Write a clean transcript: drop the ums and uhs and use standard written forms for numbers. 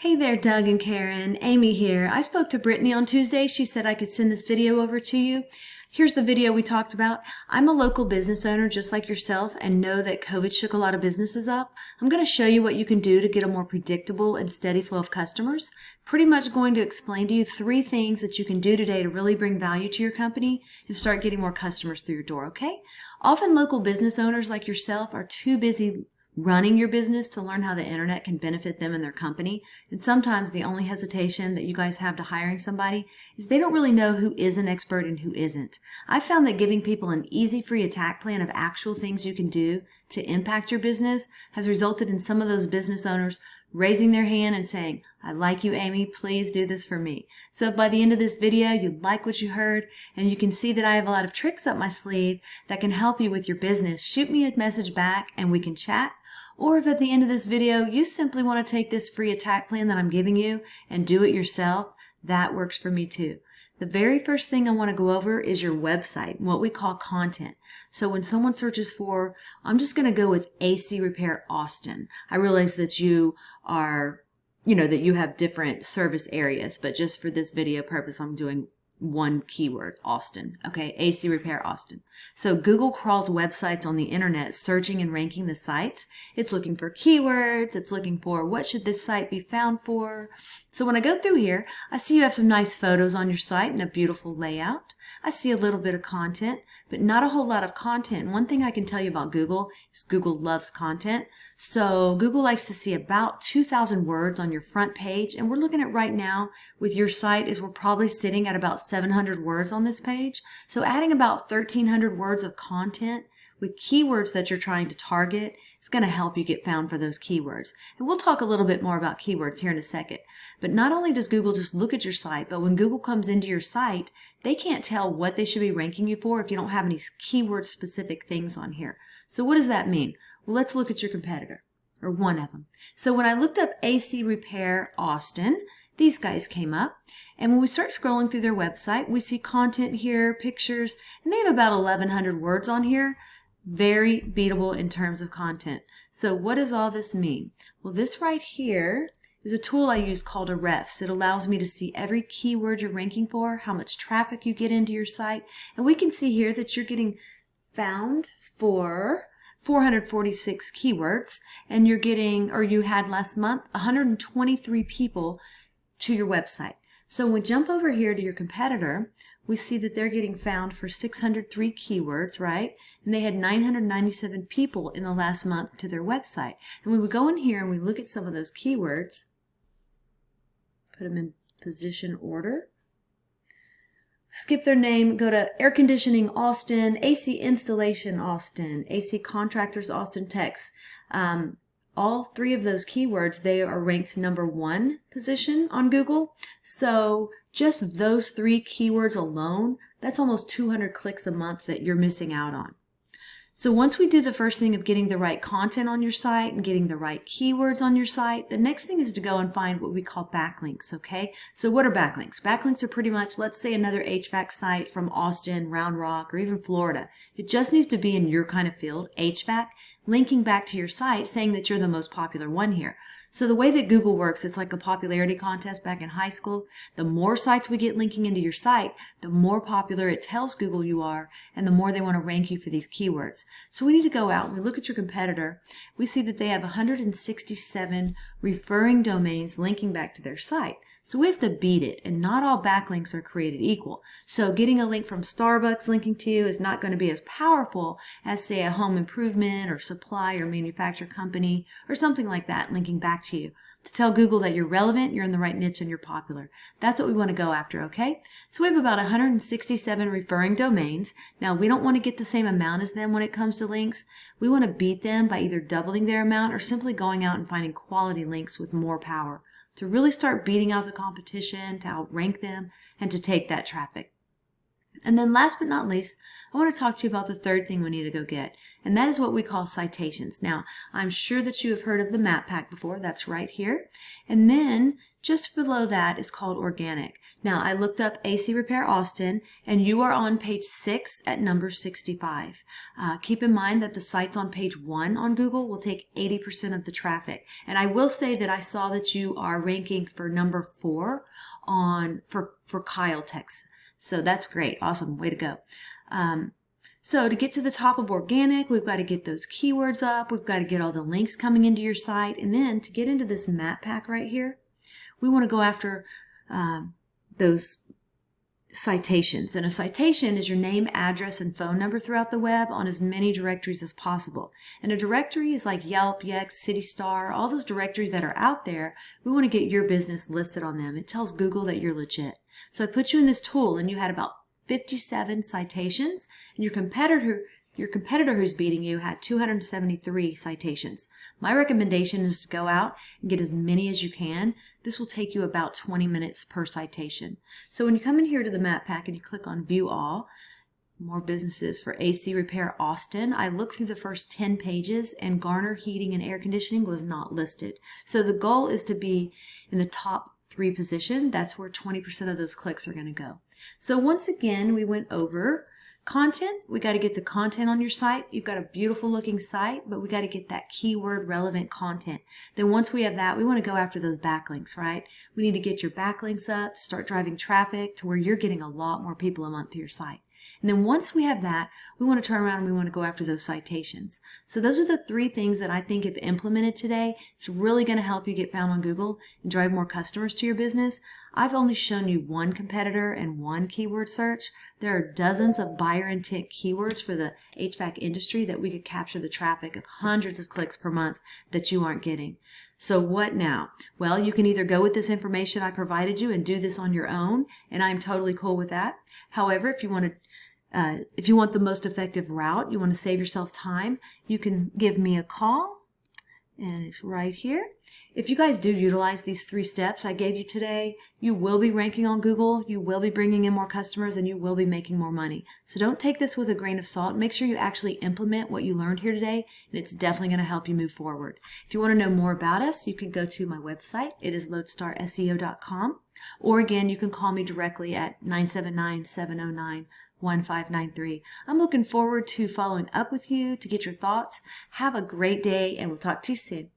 Hey there, Doug and Karen. Amy here. I spoke to Brittany on Tuesday. She said I could send this video over to you. Here's the video we talked about. I'm a local business owner just like yourself and know that COVID shook a lot of businesses up. I'm going to show you what you can do to get a more predictable and steady flow of customers. Pretty much going to explain to you 3 things that you can do today to really bring value to your company and start getting more customers through your door, okay? Often local business owners like yourself are too busy running your business to learn how the internet can benefit them and their company. And sometimes the only hesitation that you guys have to hiring somebody is they don't really know who is an expert and who isn't. I found that giving people an easy free attack plan of actual things you can do to impact your business has resulted in some of those business owners raising their hand and saying, I like you, Amy, please do this for me. So by the end of this video, you like what you heard, and you can see that I have a lot of tricks up my sleeve that can help you with your business. Shoot me a message back and we can chat. Or if at the end of this video, you simply want to take this free attack plan that I'm giving you and do it yourself, that works for me too. The very first thing I want to go over is your website, what we call content. So when someone searches for, I'm just going to go with AC Repair Austin. I realize that you are, that you have different service areas, but just for this video purpose, I'm doing one keyword, Austin. Okay, AC Repair Austin. So Google crawls websites on the internet searching and ranking the sites. It's looking for keywords. It's looking for what should this site be found for. So when I go through here, I see you have some nice photos on your site and a beautiful layout. I see a little bit of content, but not a whole lot of content. One thing I can tell you about Google is Google loves content. So Google likes to see about 2,000 words on your front page. And we're looking at right now with your site is we're probably sitting at about 700 words on this page. So adding about 1,300 words of content with keywords that you're trying to target is going to help you get found for those keywords. And we'll talk a little bit more about keywords here in a second. But not only does Google just look at your site, but when Google comes into your site, they can't tell what they should be ranking you for if you don't have any keyword specific things on here. So what does that mean? Well, let's look at your competitor, or one of them. So when I looked up AC Repair Austin, these guys came up. And when we start scrolling through their website, we see content here, pictures, and they have about 1,100 words on here. Very beatable in terms of content. So what does all this mean? Well, this right here is a tool I use called a refs. It allows me to see every keyword you're ranking for, how much traffic you get into your site. And we can see here that you're getting found for 446 keywords, and you're getting, or you had last month, 123 people to your website. So when we jump over here to your competitor, we see that they're getting found for 603 keywords, right? And they had 997 people in the last month to their website. And when we go in here and we look at some of those keywords, put them in position order, skip their name, go to air conditioning Austin, AC installation Austin, AC contractors Austin Techs. All 3 of those keywords, they are ranked number 1 position on Google. So just those 3 keywords alone, that's almost 200 clicks a month that you're missing out on. So once we do the first thing of getting the right content on your site and getting the right keywords on your site, the next thing is to go and find what we call backlinks, okay? So what are backlinks? Backlinks are pretty much, let's say another HVAC site from Austin, Round Rock, or even Florida. It just needs to be in your kind of field, HVAC, linking back to your site saying that you're the most popular one here. So the way that Google works, it's like a popularity contest back in high school. The more sites we get linking into your site, the more popular it tells Google you are, and the more they want to rank you for these keywords. So we need to go out and we look at your competitor. We see that they have 167 referring domains linking back to their site. So we have to beat it, and not all backlinks are created equal. So getting a link from Starbucks linking to you is not going to be as powerful as, say, a home improvement or supply or manufacturer company or something like that linking back to you. To tell Google that you're relevant, you're in the right niche, and you're popular. That's what we want to go after, okay? So we have about 167 referring domains. Now, we don't want to get the same amount as them when it comes to links. We want to beat them by either doubling their amount or simply going out and finding quality links with more power to really start beating out the competition, to outrank them, and to take that traffic. And then last but not least, I want to talk to you about the third thing we need to go get, and that is what we call citations. Now, I'm sure that you have heard of the map pack before. That's right here. And then just below that is called organic. Now, I looked up AC Repair Austin, and you are on page 6 at number 65. Keep in mind that the sites on page 1 on Google will take 80% of the traffic. And I will say that I saw that you are ranking for number 4 for Kyle, Texas. So that's great. Awesome. Way to go. So to get to the top of organic, we've got to get those keywords up. We've got to get all the links coming into your site. And then to get into this map pack right here, we want to go after those citations. And a citation is your name, address, and phone number throughout the web on as many directories as possible. And a directory is like Yelp, Yext, CityStar, all those directories that are out there. We want to get your business listed on them. It tells Google that you're legit. So I put you in this tool, and you had about 57 citations, and your competitor who's beating you had 273 citations. My recommendation is to go out and get as many as you can. This will take you about 20 minutes per citation. So when you come in here to the map pack and you click on View All, more businesses for AC Repair Austin, I looked through the first 10 pages and Garner Heating and Air Conditioning was not listed. So the goal is to be in the top 3 position. That's where 20% of those clicks are going to go. So once again, we went over content. We got to get the content on your site. You've got a beautiful looking site, but we got to get that keyword relevant content. Then once we have that, we want to go after those backlinks, right? We need to get your backlinks up, start driving traffic to where you're getting a lot more people a month to your site. And then once we have that, we want to turn around and we want to go after those citations. So those are the 3 things that I think if implemented today, it's really going to help you get found on Google and drive more customers to your business. I've only shown you 1 competitor and 1 keyword search. There are dozens of buyer intent keywords for the HVAC industry that we could capture the traffic of hundreds of clicks per month that you aren't getting. So what now? Well, you can either go with this information I provided you and do this on your own, and I'm totally cool with that. However, if you want the most effective route, you want to save yourself time, you can give me a call. And it's right here. If you guys do utilize these 3 steps I gave you today, you will be ranking on Google, you will be bringing in more customers, and you will be making more money. So don't take this with a grain of salt. Make sure you actually implement what you learned here today, and it's definitely going to help you move forward. If you want to know more about us, you can go to my website. It is loadstarseo.com. Or again, you can call me directly at 979-709-1593. I'm looking forward to following up with you to get your thoughts. Have a great day, and we'll talk to you soon.